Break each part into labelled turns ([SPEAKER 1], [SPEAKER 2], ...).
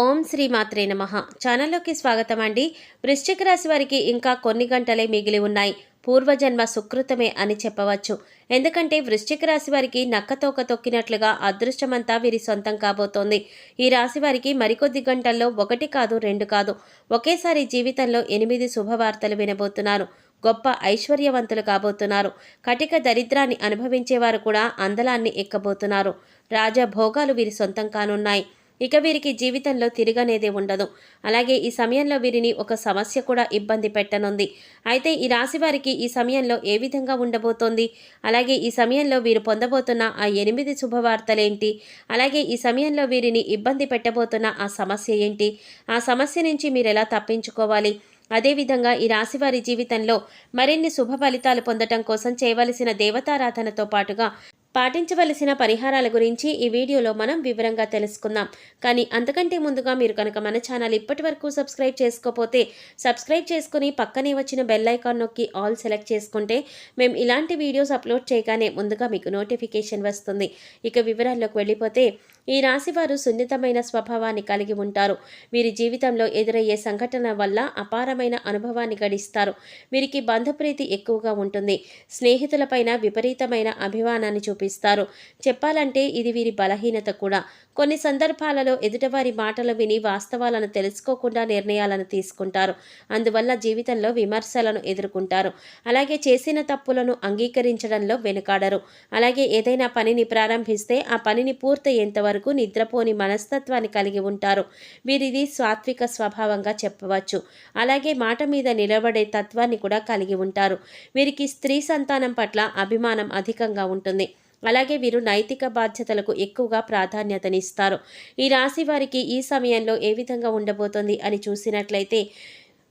[SPEAKER 1] ఓం శ్రీ మాత్రే నమః. ఛానల్లోకి స్వాగతం అండి. వృశ్చిక రాశి వారికి ఇంకా కొన్ని గంటలే మిగిలి ఉన్నాయి. పూర్వజన్మ సుకృతమే అని చెప్పవచ్చు. ఎందుకంటే వృశ్చిక రాశి వారికి నక్కతోక తొక్కినట్లుగా అదృష్టమంతా వీరి సొంతం కాబోతోంది. ఈ రాశి వారికి మరికొద్ది గంటల్లో 1 కాదు 2 కాదు, ఒకేసారి జీవితంలో 8 శుభవార్తలు వినబోతున్నారు. గొప్ప ఐశ్వర్యవంతులు కాబోతున్నారు. కటిక దరిద్రాన్ని అనుభవించేవారు కూడా అందలాన్ని ఎక్కబోతున్నారు. రాజభోగాలు వీరి సొంతం కానున్నాయి. ఇక వీరికి జీవితంలో తిరగనేదే ఉండదు. అలాగే ఈ సమయంలో వీరిని ఒక సమస్య కూడా ఇబ్బంది పెట్టనుంది. అయితే ఈ రాశి వారికి ఈ సమయంలో ఏ విధంగా ఉండబోతోంది, అలాగే ఈ సమయంలో వీరు పొందబోతున్న ఆ 8 శుభవార్తలేంటి, అలాగే ఈ సమయంలో వీరిని ఇబ్బంది పెట్టబోతున్న ఆ సమస్య ఏంటి, ఆ సమస్య నుంచి మీరు ఎలా తప్పించుకోవాలి, అదేవిధంగా ఈ రాశివారి జీవితంలో మరిన్ని శుభ ఫలితాలు పొందటం కోసం చేయవలసిన దేవతారాధనతో పాటుగా పాటించవలసిన పరిహారాల గురించి ఈ వీడియోలో మనం వివరంగా తెలుసుకుందాం. కానీ అంతకంటే ముందుగా మీరు కనుక మన ఛానల్ ఇప్పటి వరకు సబ్స్క్రైబ్ చేసుకోకపోతే సబ్స్క్రైబ్ చేసుకుని పక్కనే వచ్చిన బెల్ ఐకాన్ నొక్కి ఆల్ సెలెక్ట్ చేసుకుంటే మేము ఇలాంటి వీడియోస్ అప్లోడ్ చేయగానే ముందుగా మీకు నోటిఫికేషన్ వస్తుంది. ఇక వివరాల్లోకి వెళ్ళిపోతే ఈ రాశివారు సున్నితమైన స్వభావాన్ని కలిగి ఉంటారు. వీరి జీవితంలో ఎదురయ్యే సంఘటన వల్ల అపారమైన అనుభవాన్ని గడిస్తారు. వీరికి బంధుప్రీతి ఎక్కువగా ఉంటుంది. స్నేహితులపైన విపరీతమైన అభిమానాన్ని చూపిస్తారు. చెప్పాలంటే ఇది వీరి బలహీనత కూడా. కొన్ని సందర్భాలలో ఎదుటివారి మాటలు విని వాస్తవాలను తెలుసుకోకుండా నిర్ణయాలను తీసుకుంటారు. అందువల్ల జీవితంలో విమర్శలను ఎదుర్కొంటారు. అలాగే చేసిన తప్పులను అంగీకరించడంలో వెనుకాడరు. అలాగే ఏదైనా పనిని ప్రారంభిస్తే ఆ పనిని పూర్తయ్యేంత వరకు నిద్రపోని మనస్తత్వాన్ని కలిగి ఉంటారు. వీరిది సాత్విక స్వభావంగా చెప్పవచ్చు. అలాగే మాట మీద నిలబడే తత్వాన్ని కూడా కలిగి ఉంటారు. వీరికి స్త్రీ సంతానం పట్ల అభిమానం అధికంగా ఉంటుంది. అలాగే వీరు నైతిక బాధ్యతలకు ఎక్కువగా ప్రాధాన్యతనిస్తారు. ఈ రాశి వారికి ఈ సమయంలో ఏ విధంగా ఉండబోతోంది అని చూసినట్లయితే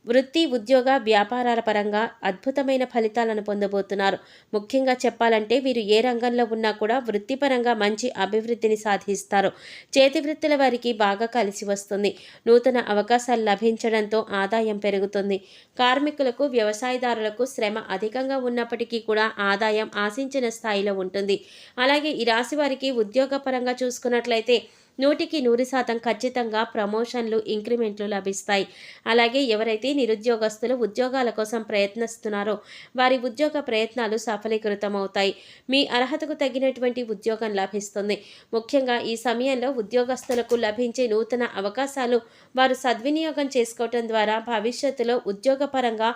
[SPEAKER 1] వృత్తి, ఉద్యోగ, వ్యాపారాల పరంగా అద్భుతమైన ఫలితాలను పొందబోతున్నారు. ముఖ్యంగా చెప్పాలంటే వీరు ఏ రంగంలో ఉన్నా కూడా వృత్తిపరంగా మంచి అభివృద్ధిని సాధిస్తారు. చేతి వృత్తుల వారికి బాగా కలిసి వస్తుంది. నూతన అవకాశాలు లభించడంతో ఆదాయం పెరుగుతుంది. కార్మికులకు, వ్యవసాయదారులకు శ్రమ అధికంగా ఉన్నప్పటికీ కూడా ఆదాయం ఆశించిన స్థాయిలో ఉంటుంది. అలాగే ఈ రాశి వారికి ఉద్యోగపరంగా చూసుకున్నట్లయితే 100% ఖచ్చితంగా ప్రమోషన్లు, ఇంక్రిమెంట్లు లభిస్తాయి. అలాగే ఎవరైతే నిరుద్యోగస్తులు ఉద్యోగాల కోసం ప్రయత్నిస్తున్నారో వారి ఉద్యోగ ప్రయత్నాలు సఫలీకృతమవుతాయి. మీ అర్హతకు తగినటువంటి ఉద్యోగం లభిస్తుంది. ముఖ్యంగా ఈ సమయంలో ఉద్యోగస్తులకు లభించే నూతన అవకాశాలు వారు సద్వినియోగం చేసుకోవటం ద్వారా భవిష్యత్తులో ఉద్యోగపరంగా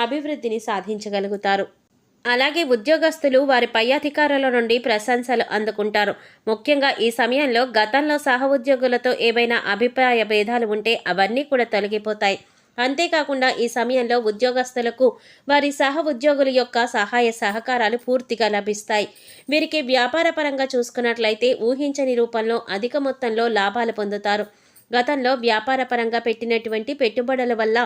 [SPEAKER 1] అభివృద్ధిని సాధించగలుగుతారు. అలాగే ఉద్యోగస్తులు వారి పై అధికారుల నుండి ప్రశంసలు అందుకుంటారు. ముఖ్యంగా ఈ సమయంలో గతంలో సహ ఉద్యోగులతో ఏవైనా అభిప్రాయ భేదాలు ఉంటే అవన్నీ కూడా తొలగిపోతాయి. అంతేకాకుండా ఈ సమయంలో ఉద్యోగస్తులకు వారి సహ ఉద్యోగుల యొక్క సహాయ సహకారాలు పూర్తిగా లభిస్తాయి. వీరికి వ్యాపార పరంగా చూసుకున్నట్లయితే ఊహించని రూపంలో అధిక మొత్తంలో లాభాలు పొందుతారు. గతంలో వ్యాపార పరంగా పెట్టినటువంటి పెట్టుబడుల వల్ల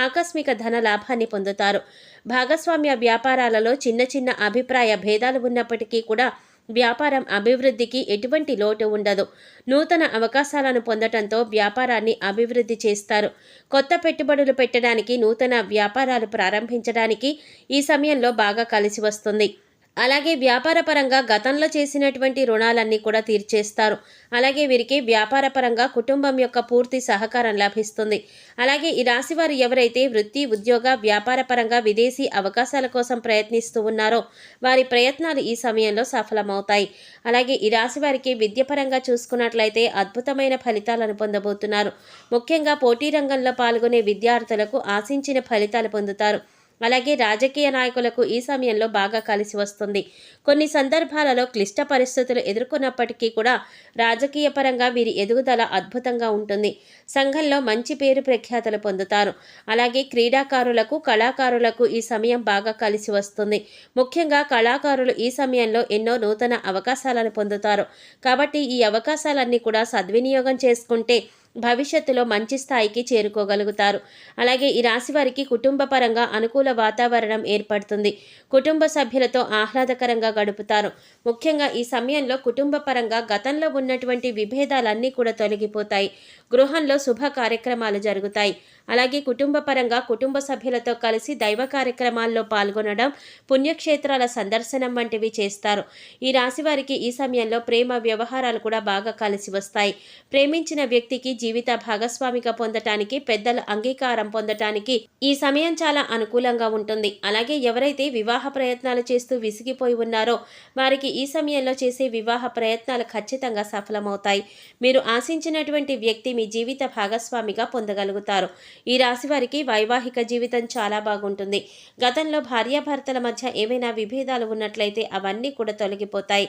[SPEAKER 1] ఆకస్మిక ధన లాభాన్ని పొందుతారు. భాగస్వామ్య వ్యాపారాలలో చిన్న చిన్న అభిప్రాయ భేదాలు ఉన్నప్పటికీ కూడా వ్యాపారం అభివృద్ధికి ఎటువంటి లోటు ఉండదు. నూతన అవకాశాలను పొందటంతో వ్యాపారాన్ని అభివృద్ధి చేస్తారు. కొత్త పెట్టుబడులు పెట్టడానికి, నూతన వ్యాపారాలు ప్రారంభించడానికి ఈ సమయంలో బాగా కలిసి వస్తుంది. అలాగే వ్యాపార పరంగా గతంలో చేసినటువంటి రుణాలన్నీ కూడా తీర్చేస్తారు. అలాగే వీరికి వ్యాపార పరంగా కుటుంబం యొక్క పూర్తి సహకారం లభిస్తుంది. అలాగే ఈ రాశివారు ఎవరైతే వృత్తి, ఉద్యోగ, వ్యాపార పరంగా విదేశీ అవకాశాల కోసం ప్రయత్నిస్తూ ఉన్నారో వారి ప్రయత్నాలు ఈ సమయంలో సఫలమవుతాయి. అలాగే ఈ రాశి వారికి విద్యపరంగా చూసుకున్నట్లయితే అద్భుతమైన ఫలితాలను పొందబోతున్నారు. ముఖ్యంగా పోటీ రంగంలో పాల్గొనే విద్యార్థులకు ఆశించిన ఫలితాలు పొందుతారు. అలాగే రాజకీయ నాయకులకు ఈ సమయంలో బాగా కలిసి వస్తుంది. కొన్ని సందర్భాలలో క్లిష్ట పరిస్థితులు ఎదుర్కొన్నప్పటికీ కూడా రాజకీయ పరంగా వీరి ఎదుగుదల అద్భుతంగా ఉంటుంది. సంఘంలో మంచి పేరు ప్రఖ్యాతలు పొందుతారు. అలాగే క్రీడాకారులకు, కళాకారులకు ఈ సమయం బాగా కలిసి వస్తుంది. ముఖ్యంగా కళాకారులు ఈ సమయంలో ఎన్నో నూతన అవకాశాలను పొందుతారు. కాబట్టి ఈ అవకాశాలన్నీ కూడా సద్వినియోగం చేసుకుంటే భవిష్యత్తులో మంచి స్థాయికి చేరుకోగలుగుతారు. అలాగే ఈ రాశి వారికి కుటుంబ పరంగా అనుకూల వాతావరణం ఏర్పడుతుంది. కుటుంబ సభ్యులతో ఆహ్లాదకరంగా గడుపుతారు. ముఖ్యంగా ఈ సమయంలో కుటుంబ పరంగా గతంలో ఉన్నటువంటి విభేదాలన్నీ కూడా తొలగిపోతాయి. గృహంలో శుభ కార్యక్రమాలు జరుగుతాయి. అలాగే కుటుంబ పరంగా కుటుంబ సభ్యులతో కలిసి దైవ కార్యక్రమాల్లో పాల్గొనడం, పుణ్యక్షేత్రాల సందర్శనం వంటివి చేస్తారు. ఈ రాశి వారికి ఈ సమయంలో ప్రేమ వ్యవహారాలు కూడా బాగా కలిసి వస్తాయి. ప్రేమించిన వ్యక్తికి జీవిత భాగస్వామిగా పొందటానికి, పెద్దల అంగీకారం పొందటానికి ఈ సమయం చాలా అనుకూలంగా ఉంటుంది. అలాగే ఎవరైతే వివాహ ప్రయత్నాలు చేస్తూ విసిగిపోయి ఉన్నారో వారికి ఈ సమయంలో చేసే వివాహ ప్రయత్నాలు ఖచ్చితంగా సఫలమవుతాయి. మీరు ఆశించినటువంటి వ్యక్తి మీ జీవిత భాగస్వామిగా పొందగలుగుతారు. ఈ రాశి వారికి వైవాహిక జీవితం చాలా బాగుంటుంది. గతంలో భార్యాభర్తల మధ్య ఏవైనా విభేదాలు ఉన్నట్లయితే అవన్నీ కూడా తొలగిపోతాయి.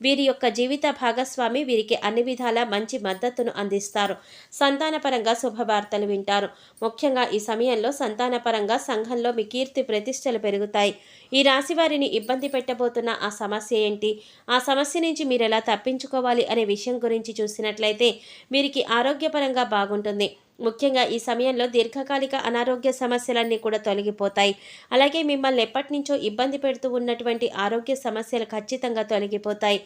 [SPEAKER 1] వీరి యొక్క జీవిత భాగస్వామి వీరికి అన్ని విధాలా మంచి మద్దతును అందిస్తారు. సంతానపరంగా శుభవార్తలు వింటారు. ముఖ్యంగా ఈ సమయంలో సంతానపరంగా సంఘంలో మీ కీర్తి ప్రతిష్టలు పెరుగుతాయి. ఈ రాశి వారిని ఇబ్బంది పెట్టబోతున్న ఆ సమస్య ఏంటి, ఆ సమస్య నుంచి మీరు ఎలా తప్పించుకోవాలి అనే విషయం గురించి చూసినట్లయితే వీరికి ఆరోగ్యపరంగా బాగుంటుంది. ముఖ్యంగా ఈ సమయంలో దీర్ఘకాలిక అనారోగ్య సమస్యలన్నీ కూడా తొలగిపోతాయి. అలాగే మిమ్మల్ని ఎప్పటి నుంచో ఇబ్బంది పెడుతూ ఉన్నటువంటి ఆరోగ్య సమస్యలు ఖచ్చితంగా తొలగిపోతాయి.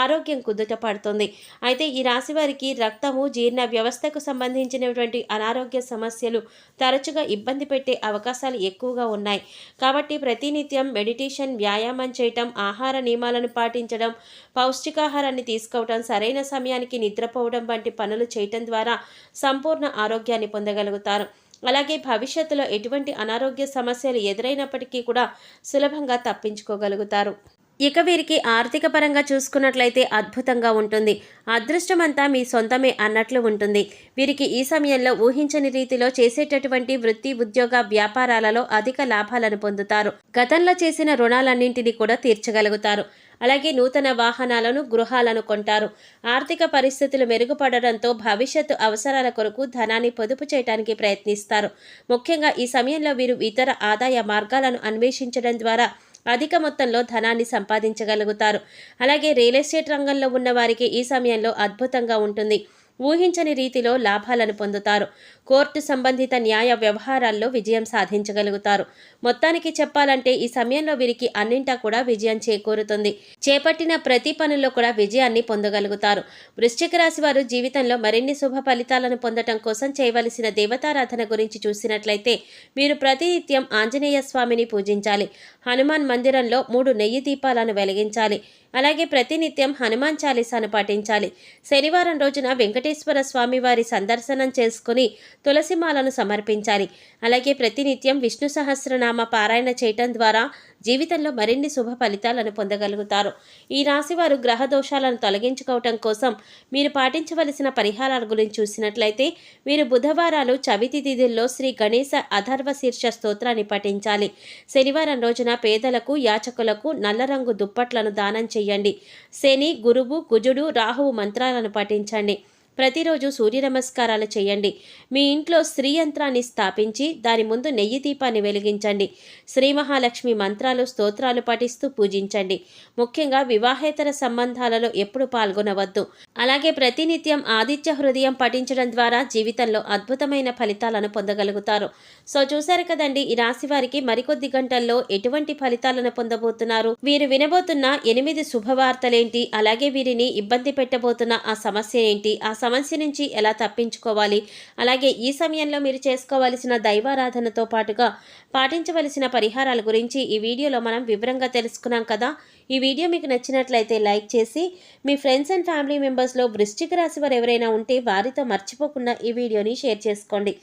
[SPEAKER 1] ఆరోగ్యం కుదుట పడుతుంది. అయితే ఈ రాశి వారికి రక్తము, జీర్ణ వ్యవస్థకు సంబంధించినటువంటి అనారోగ్య సమస్యలు తరచుగా ఇబ్బంది పెట్టే అవకాశాలు ఎక్కువగా ఉన్నాయి. కాబట్టి ప్రతినిత్యం మెడిటేషన్, వ్యాయామం చేయటం, ఆహార నియమాలను పాటించడం, పౌష్టికాహారాన్ని తీసుకోవడం, సరైన సమయానికి నిద్రపోవడం వంటి పనులు చేయటం ద్వారా సంపూర్ణ ఆరోగ్యాన్ని పొందగలుగుతారు. అలాగే భవిష్యత్తులో ఎటువంటి అనారోగ్య సమస్యలు ఎదురైనప్పటికీ కూడా సులభంగా తప్పించుకోగలుగుతారు. ఇక వీరికి ఆర్థిక పరంగా చూసుకున్నట్లయితే అద్భుతంగా ఉంటుంది. అదృష్టమంతా మీ సొంతమే అన్నట్లు ఉంటుంది. వీరికి ఈ సమయంలో ఊహించని రీతిలో చేసేటటువంటి వృత్తి, ఉద్యోగ, వ్యాపారాలలో అధిక లాభాలను పొందుతారు. గతంలో చేసిన రుణాలన్నింటినీ కూడా తీర్చగలుగుతారు. అలాగే నూతన వాహనాలను, గృహాలను కొంటారు. ఆర్థిక పరిస్థితులు మెరుగుపడడంతో భవిష్యత్తు అవసరాల కొరకు ధనాన్ని పొదుపు చేయడానికి ప్రయత్నిస్తారు. ముఖ్యంగా ఈ సమయంలో వీరు ఇతర ఆదాయ మార్గాలను అన్వేషించడం ద్వారా అధిక మొత్తంలో ధనాన్ని సంపాదించగలుగుతారు. అలాగే రియల్ ఎస్టేట్ రంగంలో ఉన్న వారికి ఈ సమయంలో అద్భుతంగా ఉంటుంది. ఊహించని రీతిలో లాభాలను పొందుతారు. కోర్టు సంబంధిత న్యాయ వ్యవహారాల్లో విజయం సాధించగలుగుతారు. మొత్తానికి చెప్పాలంటే ఈ సమయంలో వీరికి అన్నింటా కూడా విజయం చేకూరుతుంది. చేపట్టిన ప్రతి పనుల్లో కూడా విజయాన్ని పొందగలుగుతారు. వృశ్చిక రాశి వారు జీవితంలో మరిన్ని శుభ ఫలితాలను పొందటం కోసం చేయవలసిన దేవతారాధన గురించి చూసినట్లయితే మీరు ప్రతినిత్యం ఆంజనేయ స్వామిని పూజించాలి. హనుమాన్ మందిరంలో 3 నెయ్యి దీపాలను వెలిగించాలి. అలాగే ప్రతినిత్యం హనుమాన్ చాలీసాను పాటించాలి. శనివారం రోజున వెంకటేశ్వర స్వామి వారి సందర్శనం చేసుకుని తులసిమాలను సమర్పించాలి. అలాగే ప్రతినిత్యం విష్ణు సహస్రనామ పారాయణ చేయటం ద్వారా జీవితంలో మరిన్ని శుభ ఫలితాలను పొందగలుగుతారు. ఈ రాశివారు గ్రహ దోషాలను తొలగించుకోవటం కోసం మీరు పాటించవలసిన పరిహారాల గురించి చూసినట్లయితే మీరు బుధవారాలు చవితి తిథుల్లో శ్రీ గణేశ అథర్వ శీర్ష స్తోత్రాన్ని పఠించాలి. శనివారం రోజున పేదలకు, యాచకులకు నల్ల రంగు దుప్పట్లను దానం చేయండి. శని, గురువు, కుజుడు, రాహువు మంత్రాలను పఠించండి. ప్రతిరోజు సూర్య నమస్కారాలు చేయండి. మీ ఇంట్లో శ్రీ యంత్రాన్ని స్థాపించి దాని ముందు నెయ్యి దీపాన్ని వెలిగించండి. శ్రీ మహాలక్ష్మి మంత్రాలు, స్తోత్రాలు పఠిస్తూ పూజించండి. ముఖ్యంగా వివాహేతర సంబంధాలలో ఎప్పుడు పాల్గొనవద్దు. అలాగే ప్రతినిత్యం ఆదిత్య హృదయం పఠించడం ద్వారా జీవితంలో అద్భుతమైన ఫలితాలను పొందగలుగుతారు. సో చూశారు కదండి, ఈ రాశి వారికి మరికొద్ది గంటల్లో ఎటువంటి ఫలితాలను పొందబోతున్నారు, వీరు వినబోతున్న 8 శుభవార్తలేంటి, అలాగే వీరిని ఇబ్బంది పెట్టబోతున్న ఆ సమస్య ఏంటి, ఆ సమస్య నుంచి ఎలా తప్పించుకోవాలి, అలాగే ఈ సమయంలో మీరు చేసుకోవలసిన దైవారాధనతో పాటుగా పాటించవలసిన పరిహారాల గురించి ఈ వీడియోలో మనం వివరంగా తెలుసుకున్నాం కదా. ఈ వీడియో మీకు నచ్చినట్లయితే లైక్ చేసి మీ ఫ్రెండ్స్ అండ్ ఫ్యామిలీ మెంబర్స్లో వృశ్చిక రాశి వారు ఎవరైనా ఉంటే వారితో మర్చిపోకుండా ఈ వీడియోని షేర్ చేసుకోండి.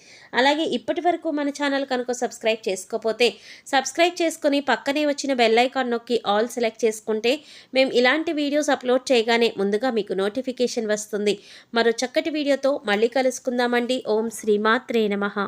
[SPEAKER 1] అలాగే ఇప్పటి వరకు మన ఛానల్ కనుక సబ్స్క్రైబ్ చేసుకోకపోతే సబ్స్క్రైబ్ చేసుకుని పక్కనే వచ్చిన బెల్ ఐకాన్ నొక్కి ఆల్ సెలెక్ట్ చేసుకుంటే మేము ఇలాంటి వీడియోస్ అప్లోడ్ చేయగానే ముందుగా మీకు నోటిఫికేషన్ వస్తుంది. మరో చక్కటి వీడియోతో మళ్ళీ కలుసుకుందామండి. ఓం శ్రీమాత్రే నమః.